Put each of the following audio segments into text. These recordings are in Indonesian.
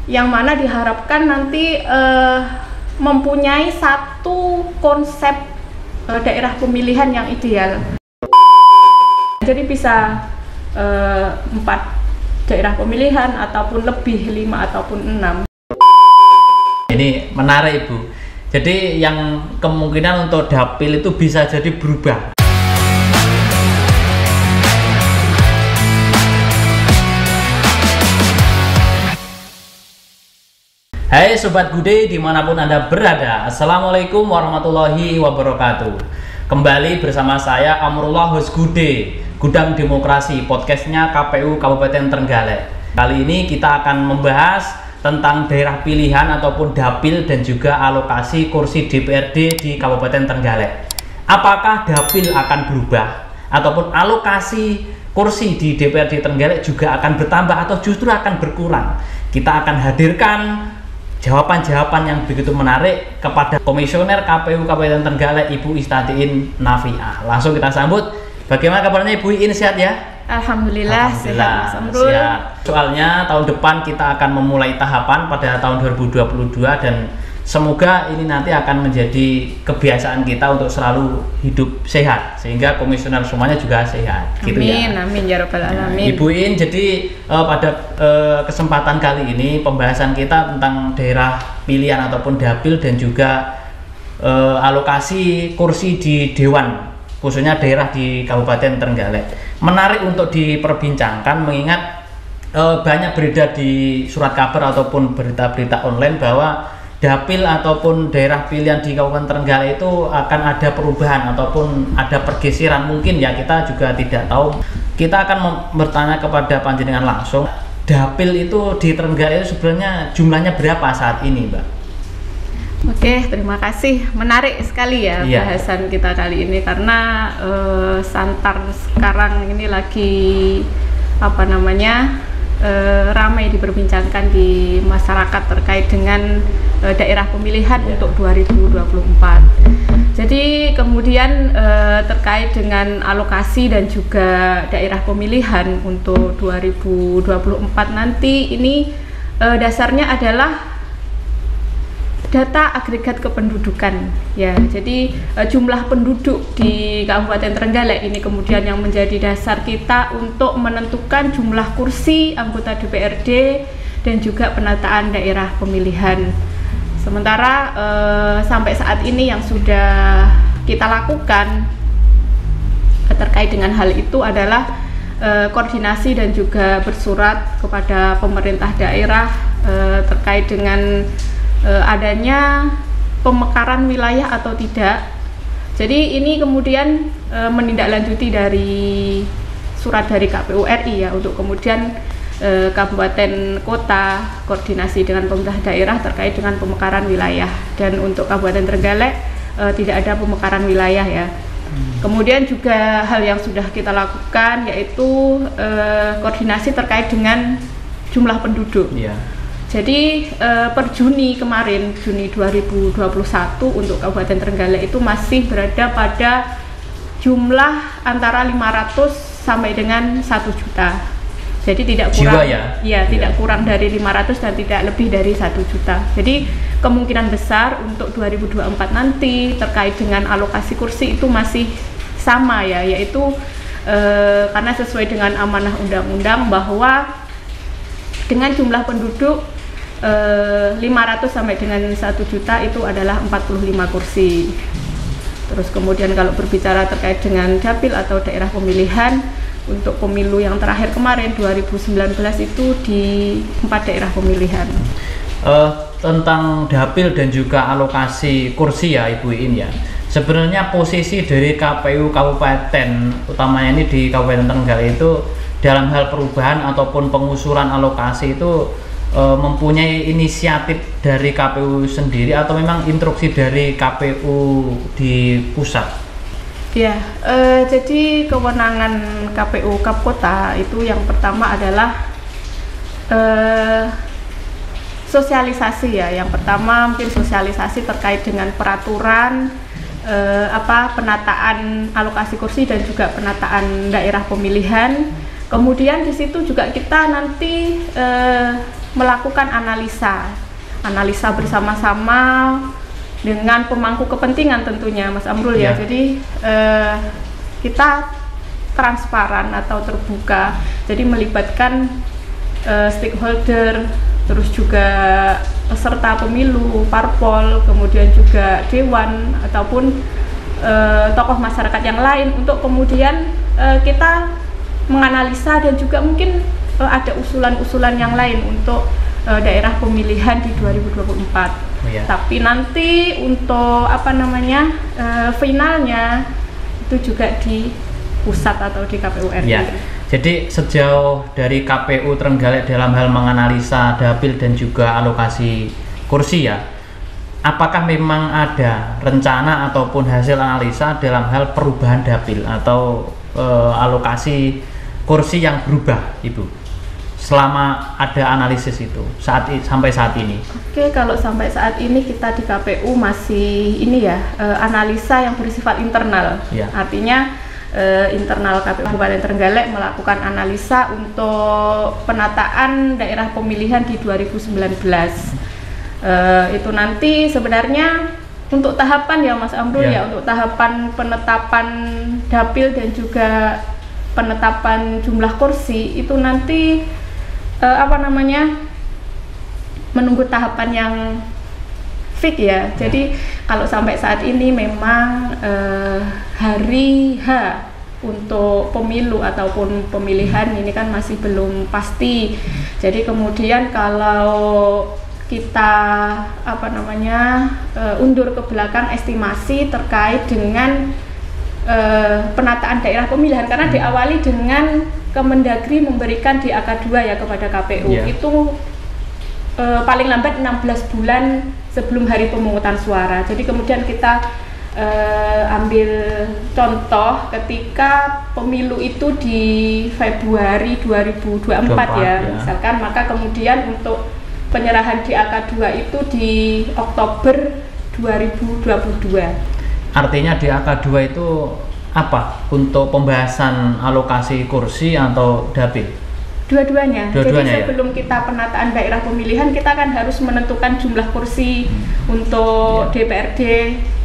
yang mana diharapkan nanti mempunyai satu konsep daerah pemilihan yang ideal. Jadi bisa 4 daerah pemilihan ataupun lebih 5 ataupun 6. Ini menarik Ibu. Jadi yang kemungkinan untuk dapil itu bisa jadi berubah. Hai Sobat Gude dimanapun Anda berada, Assalamualaikum warahmatullahi wabarakatuh. Kembali bersama saya Amrullah Host Gude, Gudang Demokrasi, podcastnya KPU Kabupaten Trenggalek. Kali ini kita akan membahas tentang daerah pilihan ataupun dapil dan juga alokasi kursi DPRD di Kabupaten Trenggalek. Apakah dapil akan berubah ataupun alokasi kursi di DPRD Trenggalek juga akan bertambah atau justru akan berkurang? Kita akan hadirkan jawaban-jawaban yang begitu menarik kepada Komisioner KPU Kabupaten Trenggalek Ibu Istatiin Nafiah. Langsung kita sambut. Bagaimana kabarnya Ibu Iin, sehat ya? Alhamdulillah sehat Mas Amrul. Soalnya tahun depan kita akan memulai tahapan pada tahun 2022 dan semoga ini nanti akan menjadi kebiasaan kita untuk selalu hidup sehat sehingga komisioner semuanya juga sehat. Amin, gitu ya. Amin ya rabbal alamin. Ibu Iin, jadi pada kesempatan kali ini pembahasan kita tentang daerah pilihan ataupun dapil dan juga alokasi kursi di dewan khususnya daerah di Kabupaten Trenggalek. Menarik untuk diperbincangkan mengingat banyak beredar di surat kabar ataupun berita-berita online bahwa dapil ataupun daerah pilihan di Kabupaten Trenggalek itu akan ada perubahan ataupun ada pergeseran, mungkin ya, kita juga tidak tahu. Kita akan bertanya kepada panjenengan langsung, dapil itu di Trenggalek itu sebenarnya jumlahnya berapa saat ini, Mbak? Oke, terima kasih. Menarik sekali ya bahasan kita kali ini karena Santar sekarang ini lagi ramai diperbincangkan di masyarakat terkait dengan daerah pemilihan untuk 2024. Jadi kemudian terkait dengan alokasi dan juga daerah pemilihan untuk 2024 nanti ini dasarnya adalah data agregat kependudukan ya. Jadi jumlah penduduk di Kabupaten Trenggalek ini kemudian yang menjadi dasar kita untuk menentukan jumlah kursi anggota DPRD dan juga penataan daerah pemilihan. Sementara sampai saat ini yang sudah kita lakukan terkait dengan hal itu adalah koordinasi dan juga bersurat kepada pemerintah daerah terkait dengan adanya pemekaran wilayah atau tidak. Jadi ini kemudian menindaklanjuti dari surat dari KPU RI ya, untuk kemudian kabupaten kota koordinasi dengan pemerintah daerah terkait dengan pemekaran wilayah. Dan untuk Kabupaten Trenggalek tidak ada pemekaran wilayah ya. Kemudian juga hal yang sudah kita lakukan yaitu koordinasi terkait dengan jumlah penduduk. Jadi per Juni kemarin, Juni 2021 untuk Kabupaten Trenggalek itu masih berada pada jumlah antara 500 sampai dengan 1 juta. Jadi tidak kurang tidak kurang dari 500 dan tidak lebih dari 1 juta. Jadi kemungkinan besar untuk 2024 nanti terkait dengan alokasi kursi itu masih sama ya, yaitu karena sesuai dengan amanah undang-undang bahwa dengan jumlah penduduk 500 sampai dengan 1 juta itu adalah 45 kursi. Terus kemudian kalau berbicara terkait dengan dapil atau daerah pemilihan untuk pemilu yang terakhir kemarin 2019 itu di 4 daerah pemilihan. Tentang dapil dan juga alokasi kursi ya Ibu Iin ya. Sebenarnya posisi dari KPU Kabupaten utamanya ini di Kabupaten Trenggalek itu dalam hal perubahan ataupun pengusuran alokasi itu mempunyai inisiatif dari KPU sendiri atau memang instruksi dari KPU di pusat? Ya, jadi kewenangan KPU Kap Kota itu yang pertama adalah sosialisasi ya. Yang pertama mungkin sosialisasi terkait dengan peraturan penataan alokasi kursi dan juga penataan daerah pemilihan. Kemudian di situ juga kita nanti melakukan analisa bersama-sama dengan pemangku kepentingan tentunya, Mas Amrul ya. Jadi kita transparan atau terbuka, jadi melibatkan stakeholder, terus juga peserta pemilu, parpol, kemudian juga dewan ataupun tokoh masyarakat yang lain untuk kemudian kita menganalisa dan juga mungkin ada usulan-usulan yang lain untuk daerah pemilihan di 2024. Tapi nanti untuk finalnya itu juga di pusat atau di KPU RI. Ya. Jadi sejauh dari KPU Trenggalek dalam hal menganalisa dapil dan juga alokasi kursi ya, apakah memang ada rencana ataupun hasil analisa dalam hal perubahan dapil atau alokasi kursi yang berubah, Ibu? Selama ada analisis itu sampai saat ini. Oke, kalau sampai saat ini kita di KPU masih analisa yang bersifat internal. Artinya internal KPU Kabupaten Trenggalek melakukan analisa untuk penataan daerah pemilihan di 2019. Itu nanti sebenarnya untuk tahapan ya Mas Amrul ya, untuk tahapan penetapan dapil dan juga penetapan jumlah kursi itu nanti menunggu tahapan yang fix ya. Jadi kalau sampai saat ini memang hari H untuk pemilu ataupun pemilihan ini kan masih belum pasti. Jadi kemudian kalau kita undur ke belakang estimasi terkait dengan penataan daerah pemilihan, karena diawali dengan Kemendagri memberikan DAK 2 ya kepada KPU itu paling lambat 16 bulan sebelum hari pemungutan suara. Jadi kemudian kita ambil contoh ketika pemilu itu di Februari 2024 misalkan, maka kemudian untuk penyerahan DAK 2 itu di Oktober 2022. Artinya DAK 2 itu apa? Untuk pembahasan alokasi kursi atau dapil? Dua-duanya. Jadi sebelum kita penataan daerah pemilihan, kita kan harus menentukan jumlah kursi untuk DPRD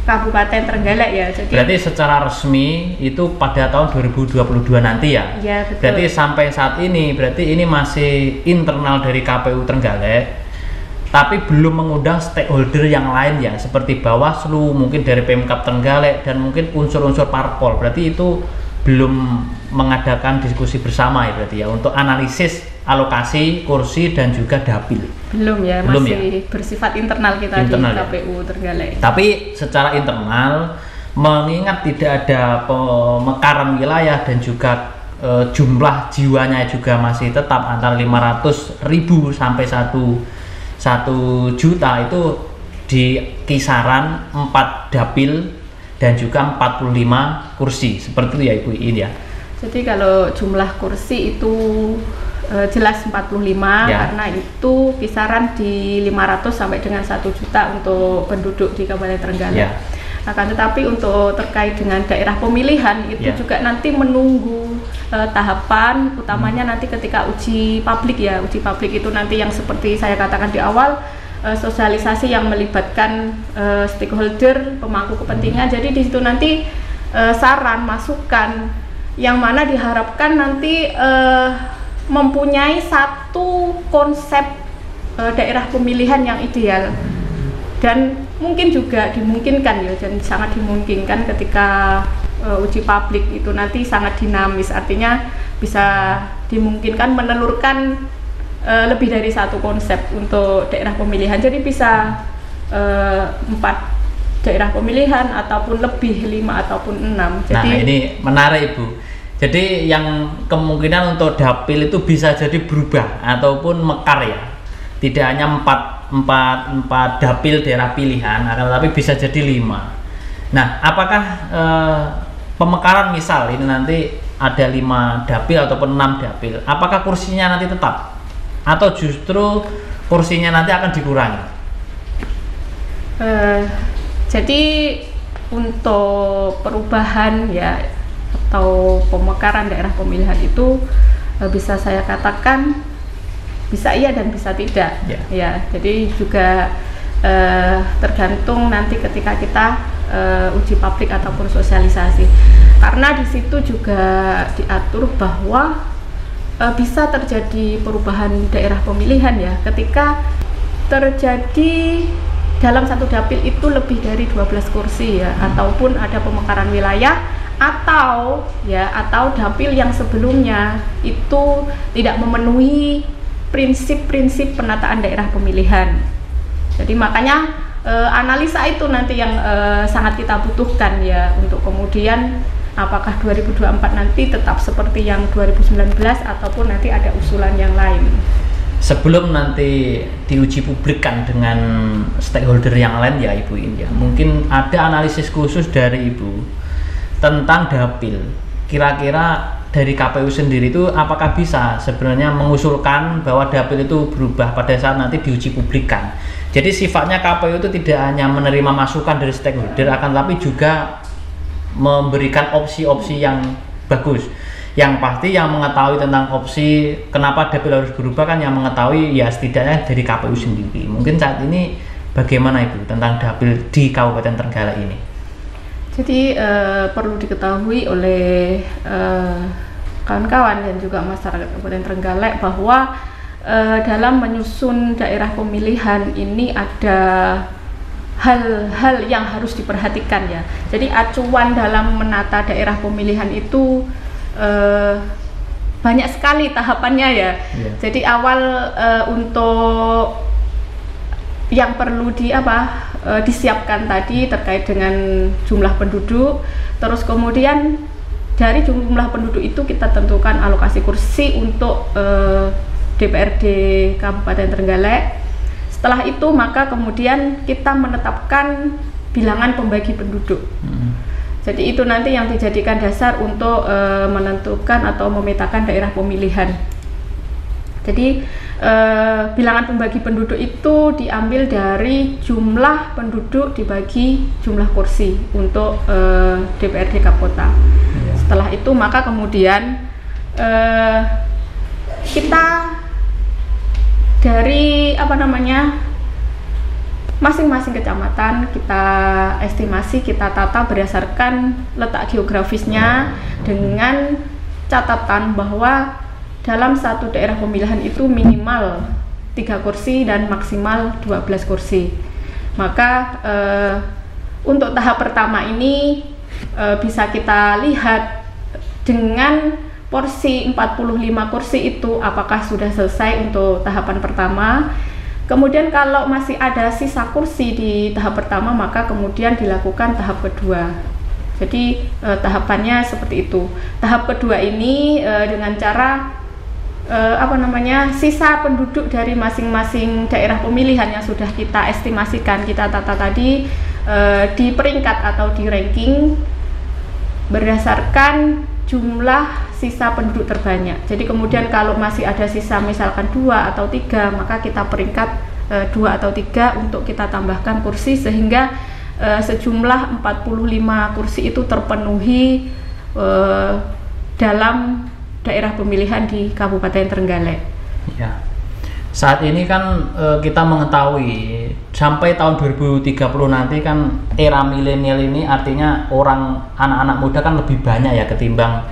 Kabupaten Trenggalek ya. Jadi berarti secara resmi itu pada tahun 2022 nanti ya? Iya, betul. Berarti sampai saat ini, berarti ini masih internal dari KPU Trenggalek, tapi belum mengundang stakeholder yang lain ya, seperti Bawaslu, mungkin dari Pemkab Trenggalek, dan mungkin unsur-unsur parpol. Berarti itu belum mengadakan diskusi bersama ya berarti ya, untuk analisis alokasi kursi dan juga dapil. Belum ya, masih bersifat internal kita di KPU Trenggalek. Tapi secara internal, mengingat tidak ada pemekaran wilayah dan juga jumlah jiwanya juga masih tetap antara 500.000 sampai 1 juta, itu di kisaran 4 dapil dan juga 45 kursi, seperti itu ya Ibu Iin ya. Jadi kalau jumlah kursi itu jelas 45 karena itu kisaran di 500 sampai dengan 1 juta untuk penduduk di Kabupaten Trenggalek. Akan tetapi untuk terkait dengan daerah pemilihan itu juga nanti menunggu tahapan utamanya nanti ketika uji publik ya. Uji publik itu nanti yang seperti saya katakan di awal, sosialisasi yang melibatkan stakeholder, pemangku kepentingan. Jadi di situ nanti saran, masukan yang mana diharapkan nanti mempunyai satu konsep daerah pemilihan yang ideal, dan mungkin juga dimungkinkan ya, dan sangat dimungkinkan ketika uji publik itu nanti sangat dinamis, artinya bisa dimungkinkan menelurkan lebih dari satu konsep untuk daerah pemilihan. Jadi bisa 4 daerah pemilihan ataupun lebih 5 ataupun 6. Jadi, nah ini menarik Ibu. Jadi yang kemungkinan untuk dapil itu bisa jadi berubah ataupun mekar ya. Tidak hanya 4 dapil daerah pilihan, akan tetapi bisa jadi 5. Nah, apakah pemekaran misal ini nanti ada 5 dapil ataupun 6 dapil, apakah kursinya nanti tetap? Atau justru kursinya nanti akan dikurangi? Jadi untuk perubahan ya atau pemekaran daerah pemilihan itu bisa saya katakan bisa iya dan bisa tidak. Ya, jadi juga tergantung nanti ketika kita uji publik ataupun sosialisasi. Karena di situ juga diatur bahwa bisa terjadi perubahan daerah pemilihan ya, ketika terjadi dalam satu dapil itu lebih dari 12 kursi ya, ataupun ada pemekaran wilayah atau dapil yang sebelumnya itu tidak memenuhi prinsip-prinsip penataan daerah pemilihan. Jadi makanya analisa itu nanti yang sangat kita butuhkan ya, untuk kemudian apakah 2024 nanti tetap seperti yang 2019 ataupun nanti ada usulan yang lain. Sebelum nanti diuji publikkan dengan stakeholder yang lain ya Ibu India, mungkin ada analisis khusus dari Ibu tentang dapil. Kira-kira dari KPU sendiri itu apakah bisa sebenarnya mengusulkan bahwa dapil itu berubah pada saat nanti diuji publikkan? Jadi sifatnya KPU itu tidak hanya menerima masukan dari stakeholder, akan tapi juga memberikan opsi-opsi yang bagus. Yang pasti yang mengetahui tentang opsi kenapa dapil harus berubah kan yang mengetahui ya setidaknya dari KPU sendiri. Mungkin saat ini bagaimana Ibu tentang dapil di Kabupaten Trenggalek ini? Jadi perlu diketahui oleh kawan-kawan dan juga masyarakat Kabupaten Trenggalek bahwa dalam menyusun daerah pemilihan ini ada hal-hal yang harus diperhatikan ya. Jadi acuan dalam menata daerah pemilihan itu banyak sekali tahapannya ya. Jadi awal untuk yang perlu disiapkan tadi terkait dengan jumlah penduduk, terus kemudian dari jumlah penduduk itu kita tentukan alokasi kursi untuk DPRD Kabupaten Trenggalek. Setelah itu maka kemudian kita menetapkan bilangan pembagi penduduk. Jadi itu nanti yang dijadikan dasar untuk menentukan atau memetakan daerah pemilihan. Jadi bilangan pembagi penduduk itu diambil dari jumlah penduduk dibagi jumlah kursi untuk DPRD Kapota. Setelah itu maka kemudian kita dari masing-masing kecamatan kita estimasi, kita tata berdasarkan letak geografisnya dengan catatan bahwa dalam satu daerah pemilihan itu minimal 3 kursi dan maksimal 12 kursi. Maka untuk tahap pertama ini bisa kita lihat dengan porsi 45 kursi itu apakah sudah selesai untuk tahapan pertama. Kemudian kalau masih ada sisa kursi di tahap pertama maka kemudian dilakukan tahap kedua. Jadi tahapannya seperti itu. Tahap kedua ini dengan cara sisa penduduk dari masing-masing daerah pemilihan yang sudah kita estimasikan, kita tata tadi di peringkat atau di ranking berdasarkan jumlah sisa penduduk terbanyak. Jadi kemudian kalau masih ada sisa misalkan 2 atau 3 maka kita peringkat 2 atau 3 untuk kita tambahkan kursi sehingga sejumlah 45 kursi itu terpenuhi dalam daerah pemilihan di Kabupaten Trenggalek. Ya. Saat ini kan kita mengetahui sampai tahun 2030 nanti kan era milenial ini artinya anak-anak muda kan lebih banyak ya ketimbang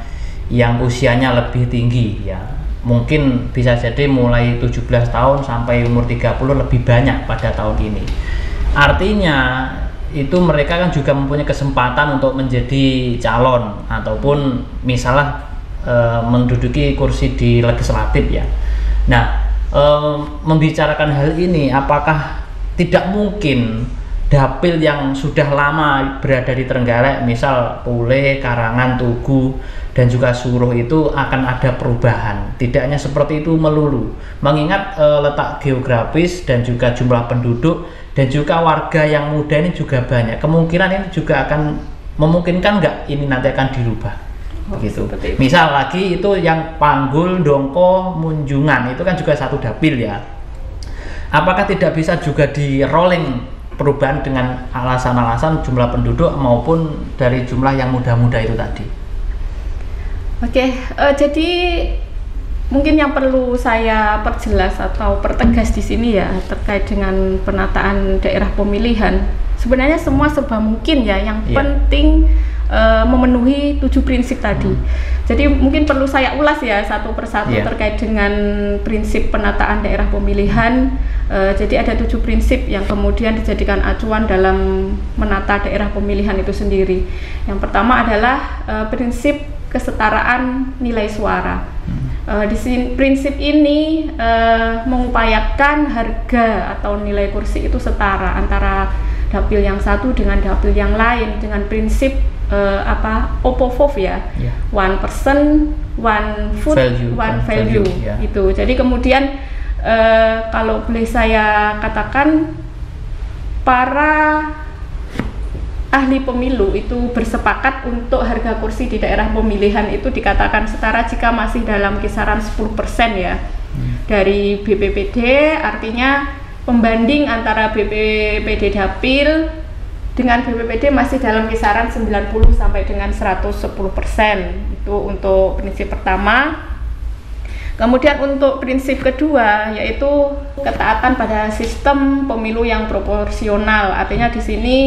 yang usianya lebih tinggi ya. Mungkin bisa jadi mulai 17 tahun sampai umur 30 lebih banyak pada tahun ini. Artinya itu mereka kan juga mempunyai kesempatan untuk menjadi calon ataupun misalnya menduduki kursi di legislatif ya. Nah, membicarakan hal ini, apakah tidak mungkin dapil yang sudah lama berada di Trenggalek, misal Pule, Karangan, Tugu, dan juga Suruh itu akan ada perubahan? Tidak hanya seperti itu melulu, mengingat letak geografis dan juga jumlah penduduk dan juga warga yang muda ini juga banyak. Kemungkinan ini juga akan memungkinkan nggak ini nanti akan dirubah? Begitu. Misal lagi itu yang Panggul, Dongko, Munjungan itu kan juga satu dapil ya. Apakah tidak bisa juga di rolling perubahan dengan alasan-alasan jumlah penduduk maupun dari jumlah yang muda-muda itu tadi? Oke, jadi mungkin yang perlu saya perjelas atau pertegas di sini ya terkait dengan penataan daerah pemilihan. Sebenarnya semua serba mungkin ya, yang penting memenuhi 7 prinsip tadi. Jadi mungkin perlu saya ulas ya satu persatu terkait dengan prinsip penataan daerah pemilihan. Jadi ada 7 prinsip yang kemudian dijadikan acuan dalam menata daerah pemilihan itu sendiri. Yang pertama adalah prinsip kesetaraan nilai suara. Di sini prinsip ini mengupayakan harga atau nilai kursi itu setara antara dapil yang satu dengan dapil yang lain dengan prinsip OPOVOV ya, one person, one vote, one value. Itu. Jadi kemudian kalau boleh saya katakan, para ahli pemilu itu bersepakat untuk harga kursi di daerah pemilihan itu dikatakan setara jika masih dalam kisaran 10% ya dari BPPD, artinya pembanding antara BPPD dapil dengan BPPD masih dalam kisaran 90 sampai dengan 110%. Itu untuk prinsip pertama. Kemudian untuk prinsip kedua yaitu ketaatan pada sistem pemilu yang proporsional. Artinya di sini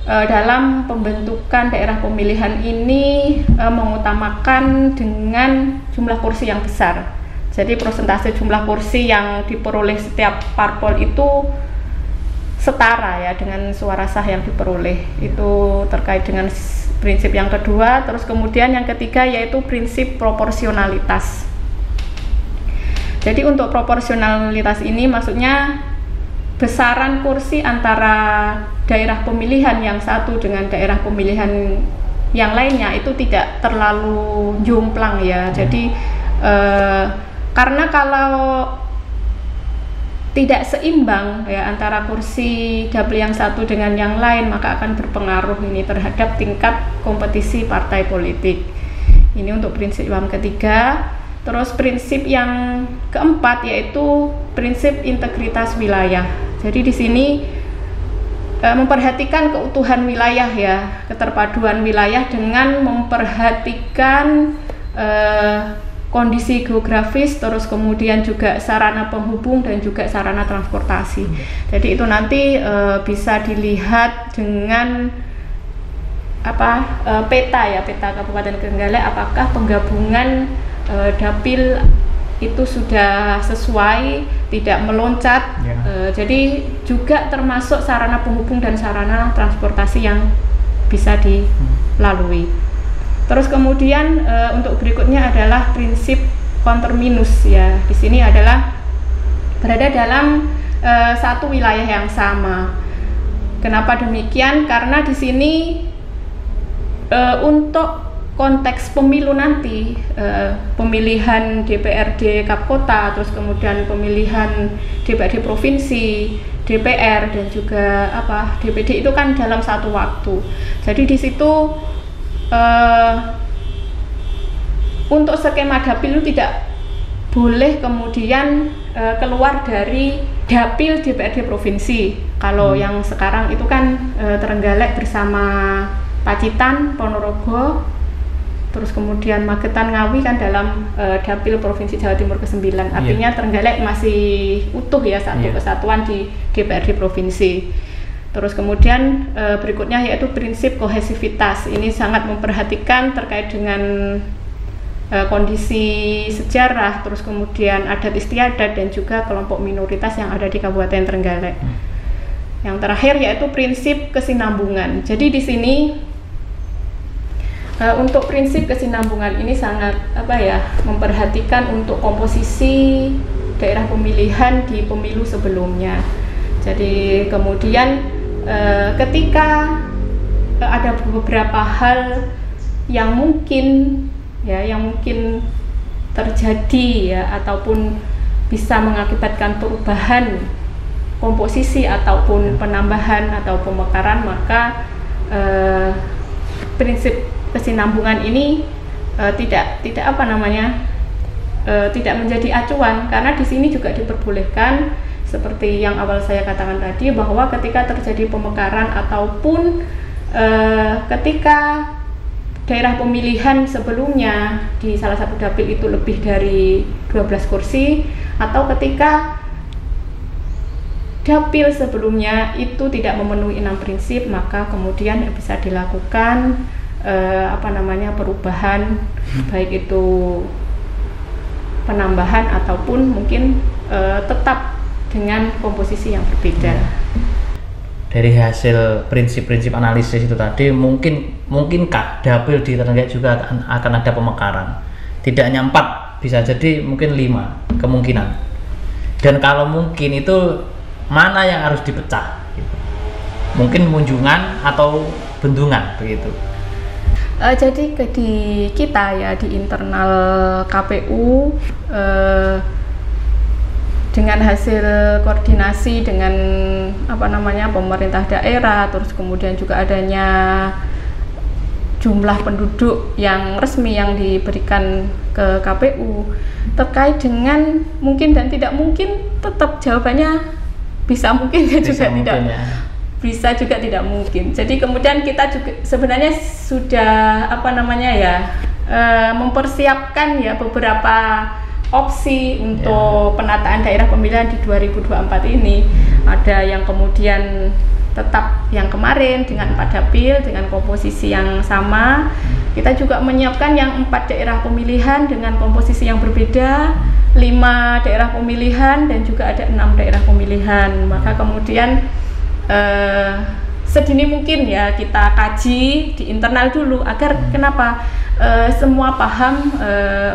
dalam pembentukan daerah pemilihan ini mengutamakan dengan jumlah kursi yang besar. Jadi persentase jumlah kursi yang diperoleh setiap parpol itu setara ya dengan suara sah yang diperoleh. Itu terkait dengan prinsip yang kedua. Terus kemudian yang ketiga yaitu prinsip proporsionalitas. Jadi untuk proporsionalitas ini maksudnya besaran kursi antara daerah pemilihan yang satu dengan daerah pemilihan yang lainnya itu tidak terlalu jomplang ya. Jadi karena kalau tidak seimbang ya antara kursi dapil yang satu dengan yang lain, maka akan berpengaruh ini terhadap tingkat kompetisi partai politik. Ini untuk prinsip yang ketiga. Terus prinsip yang keempat yaitu prinsip integritas wilayah. Jadi di sini memperhatikan keutuhan wilayah ya, keterpaduan wilayah dengan memperhatikan kondisi geografis, terus kemudian juga sarana penghubung dan juga sarana transportasi. Jadi itu nanti bisa dilihat dengan peta ya, peta Kabupaten Trenggalek, apakah penggabungan dapil itu sudah sesuai, tidak meloncat. Jadi juga termasuk sarana penghubung dan sarana transportasi yang bisa dilalui. Terus kemudian untuk berikutnya adalah prinsip konterminus ya. Di sini adalah berada dalam satu wilayah yang sama. Kenapa demikian? Karena di sini untuk konteks pemilu nanti, pemilihan DPRD Kapkota, terus kemudian pemilihan DPRD provinsi, DPR dan juga DPD itu kan dalam satu waktu. Jadi di situ untuk skema dapil itu tidak boleh kemudian keluar dari dapil DPRD provinsi. Kalau yang sekarang itu kan Trenggalek bersama Pacitan, Ponorogo, terus kemudian Magetan, Ngawi kan dalam dapil provinsi Jawa Timur ke-9. Artinya Trenggalek masih utuh ya, satu kesatuan di DPRD provinsi. Terus kemudian berikutnya yaitu prinsip kohesivitas. Ini sangat memperhatikan terkait dengan kondisi sejarah, terus kemudian adat istiadat dan juga kelompok minoritas yang ada di Kabupaten Trenggalek. Yang terakhir yaitu prinsip kesinambungan. Jadi di sini untuk prinsip kesinambungan ini sangat memperhatikan untuk komposisi daerah pemilihan di pemilu sebelumnya. Jadi kemudian ketika ada beberapa hal yang mungkin terjadi ya, ataupun bisa mengakibatkan perubahan komposisi ataupun penambahan atau pemekaran, maka prinsip kesinambungan ini tidak menjadi acuan, karena di sini juga diperbolehkan seperti yang awal saya katakan tadi, bahwa ketika terjadi pemekaran ataupun ketika daerah pemilihan sebelumnya di salah satu dapil itu lebih dari 12 kursi, atau ketika dapil sebelumnya itu tidak memenuhi 6 prinsip, maka kemudian bisa dilakukan perubahan, baik itu penambahan ataupun mungkin tetap dengan komposisi yang berbeda. Dari hasil prinsip-prinsip analisis itu tadi, mungkinkah dapil di Trenggalek juga akan ada pemekaran? Tidak hanya 4, bisa jadi mungkin 5 kemungkinan. Dan kalau mungkin itu mana yang harus dipecah? Mungkin Munjungan atau Bendungan begitu. Jadi di kita ya di internal KPU dengan hasil koordinasi dengan pemerintah daerah, terus kemudian juga adanya jumlah penduduk yang resmi yang diberikan ke KPU terkait dengan mungkin dan tidak mungkin, tetap jawabannya bisa mungkin juga tidak ya. Bisa juga tidak mungkin. Jadi kemudian kita juga sebenarnya sudah mempersiapkan ya beberapa opsi untuk penataan daerah pemilihan di 2024 ini. Ada yang kemudian tetap yang kemarin dengan 4 dapil dengan komposisi yang sama. Kita juga menyiapkan yang 4 daerah pemilihan dengan komposisi yang berbeda, 5 daerah pemilihan dan juga ada 6 daerah pemilihan. Maka kemudian sedini mungkin ya kita kaji di internal dulu agar kenapa semua paham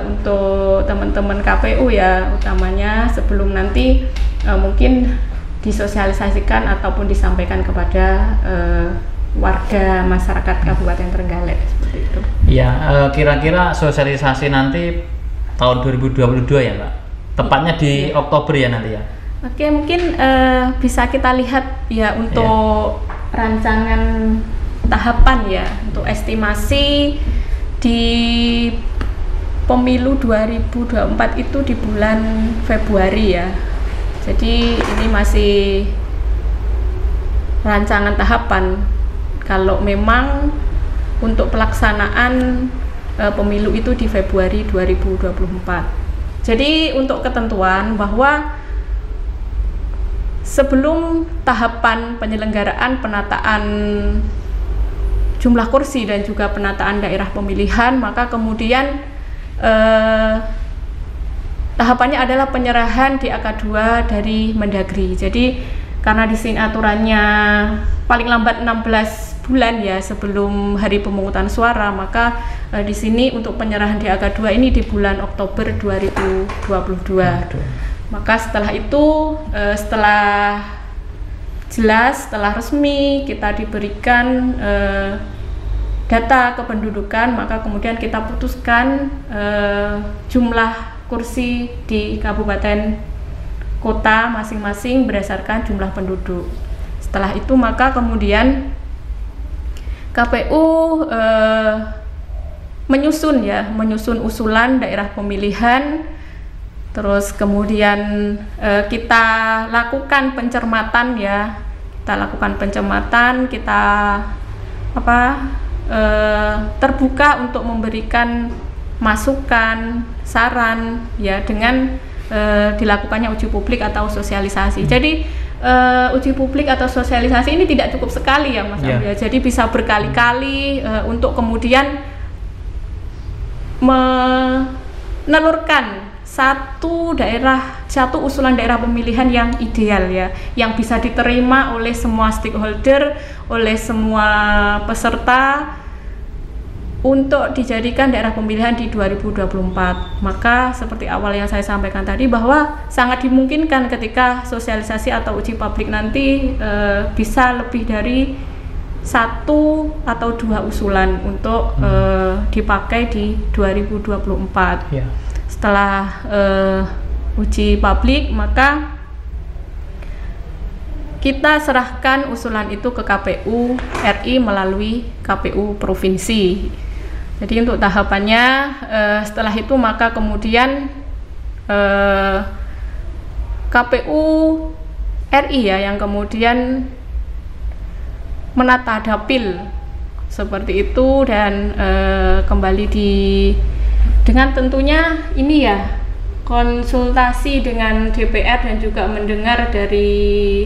untuk teman-teman KPU ya, utamanya sebelum nanti mungkin disosialisasikan ataupun disampaikan kepada warga masyarakat Kabupaten Trenggalek seperti itu. Ya, kira-kira sosialisasi nanti tahun 2022 ya Pak? Tepatnya di Oktober ya nanti ya? Oke, mungkin bisa kita lihat ya untuk rancangan tahapan ya, untuk estimasi di pemilu 2024 itu di bulan Februari ya. Jadi ini masih rancangan tahapan. Kalau memang untuk pelaksanaan pemilu itu di Februari 2024. Jadi untuk ketentuan bahwa sebelum tahapan penyelenggaraan penataan jumlah kursi dan juga penataan daerah pemilihan, maka kemudian tahapannya adalah penyerahan DAK 2 dari Mendagri. Jadi karena di sini aturannya paling lambat 16 bulan ya sebelum hari pemungutan suara, maka di sini untuk penyerahan DAK 2 ini di bulan Oktober 2022. Maka setelah itu, setelah jelas, setelah resmi kita diberikan data kependudukan, maka kemudian kita putuskan jumlah kursi di kabupaten kota masing-masing berdasarkan jumlah penduduk. Setelah itu maka kemudian KPU menyusun usulan daerah pemilihan. Terus kemudian kita lakukan pencermatan ya, kita terbuka untuk memberikan masukan, saran ya dengan dilakukannya uji publik atau sosialisasi. Jadi uji publik atau sosialisasi ini tidak cukup sekali ya Mas Abdul. Jadi bisa berkali-kali untuk kemudian menelurkan satu usulan daerah pemilihan yang ideal ya, yang bisa diterima oleh semua stakeholder, oleh semua peserta untuk dijadikan daerah pemilihan di 2024. Maka seperti awal yang saya sampaikan tadi bahwa sangat dimungkinkan ketika sosialisasi atau uji publik nanti bisa lebih dari 1 atau 2 usulan untuk dipakai di 2024. Yeah. Setelah uji publik, maka kita serahkan usulan itu ke KPU RI melalui KPU Provinsi. Jadi untuk tahapannya setelah itu maka kemudian KPU RI ya yang kemudian menata dapil seperti itu. Dan kembali dengan tentunya ini ya konsultasi dengan DPR dan juga mendengar dari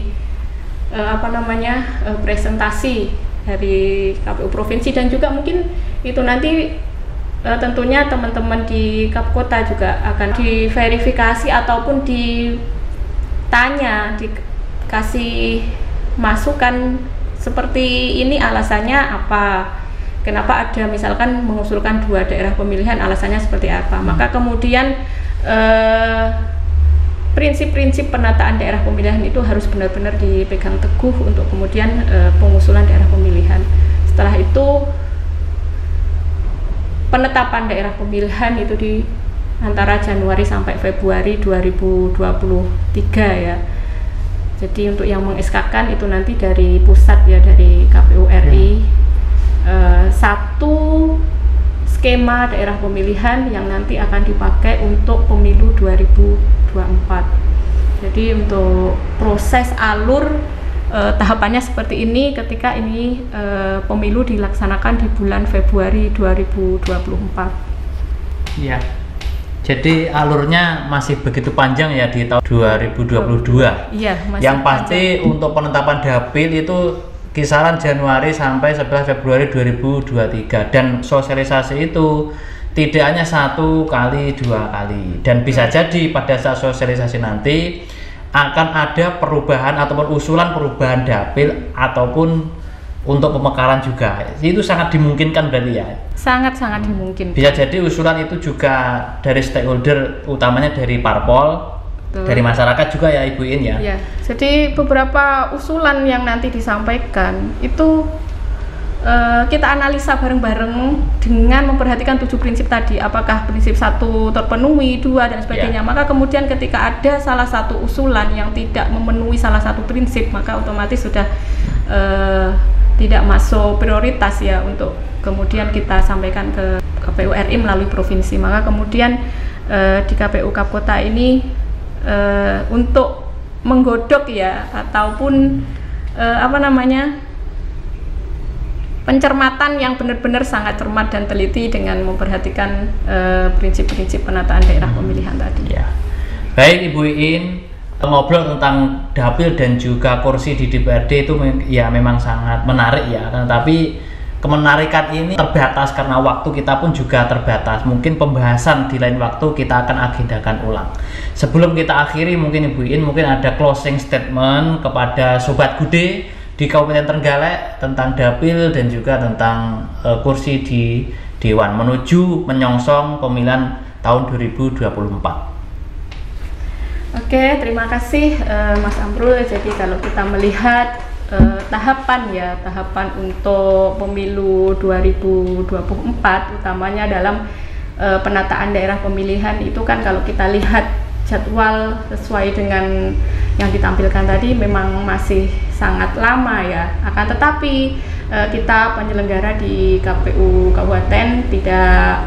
presentasi dari KPU provinsi, dan juga mungkin itu nanti tentunya teman-teman di Kap Kota juga akan diverifikasi ataupun ditanya, dikasih masukan seperti ini alasannya apa, kenapa ada misalkan mengusulkan 2 daerah pemilihan, alasannya seperti apa. Maka kemudian prinsip-prinsip penataan daerah pemilihan itu harus benar-benar dipegang teguh untuk kemudian pengusulan daerah pemilihan. Setelah itu penetapan daerah pemilihan itu di antara Januari sampai Februari 2023 ya. Jadi untuk yang meng-SK-kan itu nanti dari pusat ya, dari KPU RI. Satu skema daerah pemilihan yang nanti akan dipakai untuk pemilu 2024. Jadi untuk proses alur tahapannya seperti ini ketika ini pemilu dilaksanakan di bulan Februari 2024. Iya. Jadi alurnya masih begitu panjang ya di tahun 2022. Iya, masih yang pasti panjang. untuk penetapan dapil itu kisaran Januari sampai 11 Februari 2023, dan sosialisasi itu tidak hanya 1 kali 2 kali, dan bisa jadi pada saat sosialisasi nanti akan ada perubahan ataupun usulan perubahan dapil ataupun untuk pemekaran juga. Itu sangat dimungkinkan berarti ya. Sangat-sangat dimungkinkan. Bisa jadi usulan itu juga dari stakeholder, utamanya dari parpol, dari masyarakat juga ya Ibu In ya. Ya, jadi beberapa usulan yang nanti disampaikan itu kita analisa bareng-bareng dengan memperhatikan 7 prinsip tadi, apakah prinsip 1 terpenuhi, 2 dan sebagainya. Maka kemudian ketika ada salah satu usulan yang tidak memenuhi salah satu prinsip, maka otomatis sudah tidak masuk prioritas ya untuk kemudian kita sampaikan ke KPU RI melalui provinsi. Maka kemudian di KPU Kap Kota ini untuk menggodok ya ataupun pencermatan yang benar-benar sangat cermat dan teliti dengan memperhatikan prinsip-prinsip penataan daerah pemilihan tadi. Ya. Baik Ibu In, ngobrol tentang dapil dan juga kursi di DPRD itu ya memang sangat menarik ya, tapi kemenarikan ini terbatas karena waktu kita pun juga terbatas. Mungkin pembahasan di lain waktu kita akan agendakan ulang. Sebelum kita akhiri, mungkin Ibu In mungkin ada closing statement kepada Sobat Gude di Kabupaten Trenggalek tentang dapil dan juga tentang kursi di Dewan menuju menyongsong pemilihan tahun 2024. Oke, terima kasih Mas Amrul. Jadi kalau kita melihat tahapan untuk pemilu 2024 utamanya dalam penataan daerah pemilihan itu kan, kalau kita lihat jadwal sesuai dengan yang ditampilkan tadi memang masih sangat lama ya. Akan tetapi kita penyelenggara di KPU Kabupaten tidak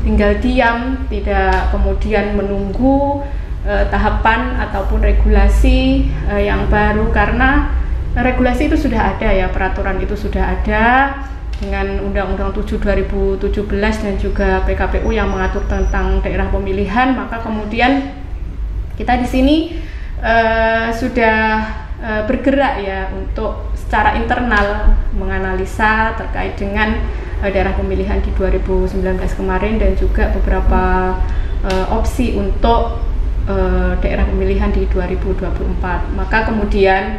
tinggal diam, tidak kemudian menunggu tahapan ataupun regulasi yang baru, karena regulasi itu sudah ada ya, peraturan itu sudah ada dengan Undang-Undang 7 2017 dan juga PKPU yang mengatur tentang daerah pemilihan. Maka kemudian kita di sini sudah bergerak ya untuk secara internal menganalisa terkait dengan daerah pemilihan di 2019 kemarin dan juga beberapa opsi untuk daerah pemilihan di 2024. Maka kemudian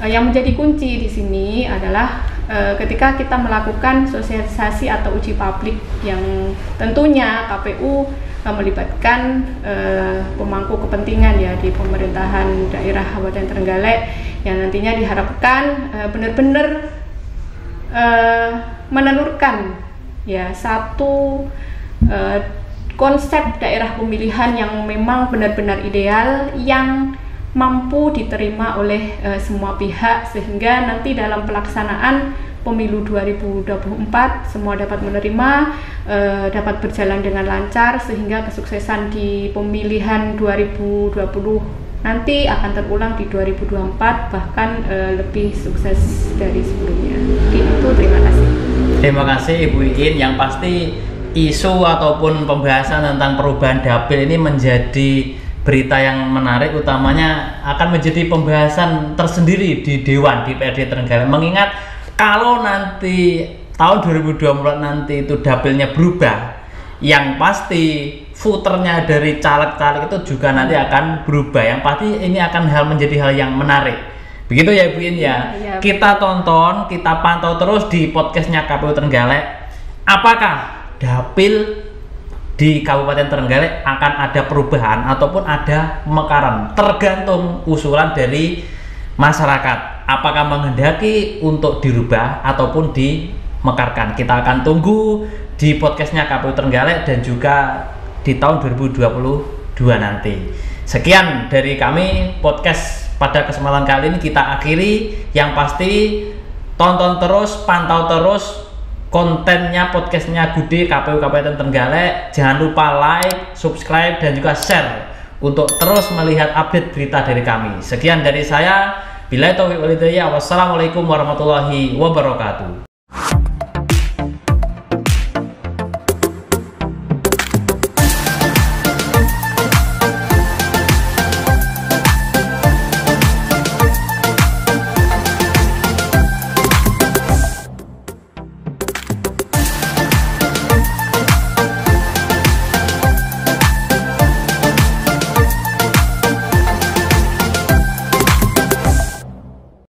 yang menjadi kunci di sini adalah ketika kita melakukan sosialisasi atau uji publik yang tentunya KPU melibatkan pemangku kepentingan ya di pemerintahan daerah Kabupaten Trenggalek, yang nantinya diharapkan benar-benar menelurkan ya satu konsep daerah pemilihan yang memang benar-benar ideal, yang mampu diterima oleh semua pihak, sehingga nanti dalam pelaksanaan pemilu 2024 semua dapat menerima, dapat berjalan dengan lancar, sehingga kesuksesan di pemilihan 2020 nanti akan terulang di 2024, bahkan lebih sukses dari sebelumnya. Itu terima kasih. Terima kasih Ibu Iin. Yang pasti isu ataupun pembahasan tentang perubahan dapil ini menjadi berita yang menarik, utamanya akan menjadi pembahasan tersendiri di Dewan DPRD Trenggalek, mengingat kalau nanti tahun 2024 nanti itu dapilnya berubah, yang pasti footernya dari caleg-caleg itu juga nanti akan berubah. Yang pasti ini akan menjadi hal yang menarik. Begitu ya Ibu Iin ya. Kita tonton, kita pantau terus di podcastnya KPU Trenggalek. Apakah dapil di Kabupaten Trenggalek akan ada perubahan ataupun ada pemekaran, tergantung usulan dari masyarakat. Apakah menghendaki untuk dirubah ataupun dimekarkan? Kita akan tunggu di podcastnya KPU Trenggalek dan juga di tahun 2022 nanti. Sekian dari kami podcast pada kesempatan kali ini, kita akhiri. Yang pasti tonton terus, pantau terus kontennya podcastnya Gude KPU Kabupaten Trenggalek. Jangan lupa like, subscribe dan juga share untuk terus melihat update berita dari kami. Sekian dari saya. Billahi taufiq wal hidayah. Wassalamualaikum warahmatullahi wabarakatuh.